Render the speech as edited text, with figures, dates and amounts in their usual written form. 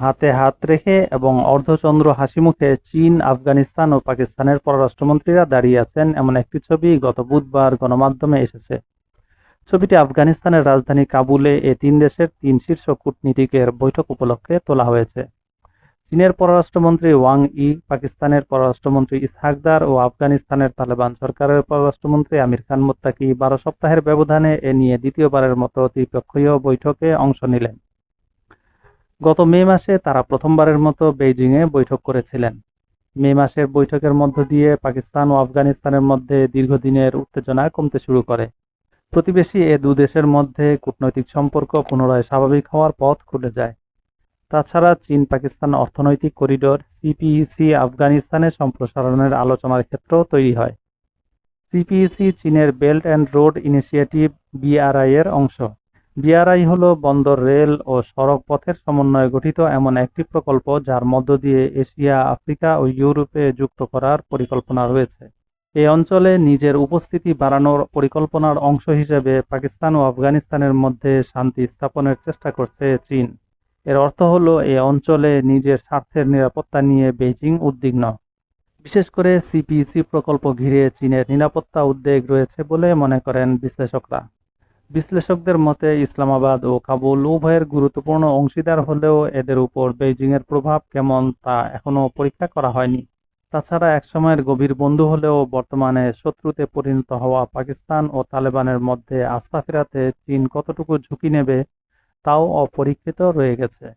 হাতে হাত রেখে এবং অর্ধচন্দ্র হাসিমুখে চীন, আফগানিস্তান ও পাকিস্তানের পররাষ্ট্রমন্ত্রীরা দাঁড়িয়ে আছেন এমন একটি ছবি গত বুধবার গণমাধ্যমে এসেছে। ছবিটি আফগানিস্তানের রাজধানী কাবুলে তিন দেশের তিন শীর্ষ কূটনীতিকের বৈঠক উপলক্ষে তোলা হয়েছে। চীনের পররাষ্ট্রমন্ত্রী ওয়াং ই, পাকিস্তানের পররাষ্ট্রমন্ত্রী ইসহাকদার ও আফগানিস্তানের তালেবান সরকারের পররাষ্ট্রমন্ত্রী আমির খান মুত্তাকি ১২ সপ্তাহের ব্যবধানে এ নিয়ে দ্বিতীয়বারের মতো দ্বিপক্ষীয় বৈঠকে অংশ নিলেন। গত মে মাসে তারা প্রথমবারের মতো বেইজিংয়ে বৈঠক করেছিলেন। মে মাসের বৈঠকের মধ্য দিয়ে পাকিস্তান ও আফগানিস্তানের মধ্যে দীর্ঘদিনের উত্তেজনা কমতে শুরু করে। প্রতিবেশী এ দুদেশের মধ্যে কূটনৈতিক সম্পর্ক পুনরায় স্বাভাবিক হওয়ার পথ খুলে যায়। তাছাড়া চীন-পাকিস্তান অর্থনৈতিক করিডোর সিপিইসি আফগানিস্তানে সম্প্রসারণের আলোচনার ক্ষেত্রও তৈরি হয়। সিপিইসি চীনের belt and road initiative BRI এর অংশ। বিআরআই হল বন্দর, রেল ও সড়ক পথের সমন্বয়ে গঠিত এমন একটি প্রকল্প যার মধ্য দিয়ে এশিয়া, আফ্রিকা ও ইউরোপে যুক্ত করার পরিকল্পনা রয়েছে। এই অঞ্চলে নিজের উপস্থিতি বাড়ানোর পরিকল্পনার অংশ হিসেবে পাকিস্তান ও আফগানিস্তানের মধ্যে শান্তি স্থাপনের চেষ্টা করছে চীন। এর অর্থ হলো এই অঞ্চলে নিজের স্বার্থের নিরাপত্তা নিয়ে বেইজিং উদ্বিগ্ন। বিশেষ করে সিপিইসি প্রকল্প ঘিরে চীনের নিরাপত্তা উদ্বেগ রয়েছে বলে মনে করেন বিশ্লেষকরা। বিশ্লেষকদের মতে ইসলামাবাদ ও কাবুল উভয়ের গুরুত্বপূর্ণ অংশীদার হলেও এদের উপর বেইজিংয়ের প্রভাব কেমন তা এখনও পরীক্ষা করা হয়নি। তাছাড়া একসময়ের গভীর বন্ধু হলেও বর্তমানে শত্রুতে পরিণত হওয়া পাকিস্তান ও তালেবানের মধ্যে আস্থা ফেরাতে চীন কতটুকু ঝুঁকি নেবে তাও অপরীক্ষিত রয়ে গেছে।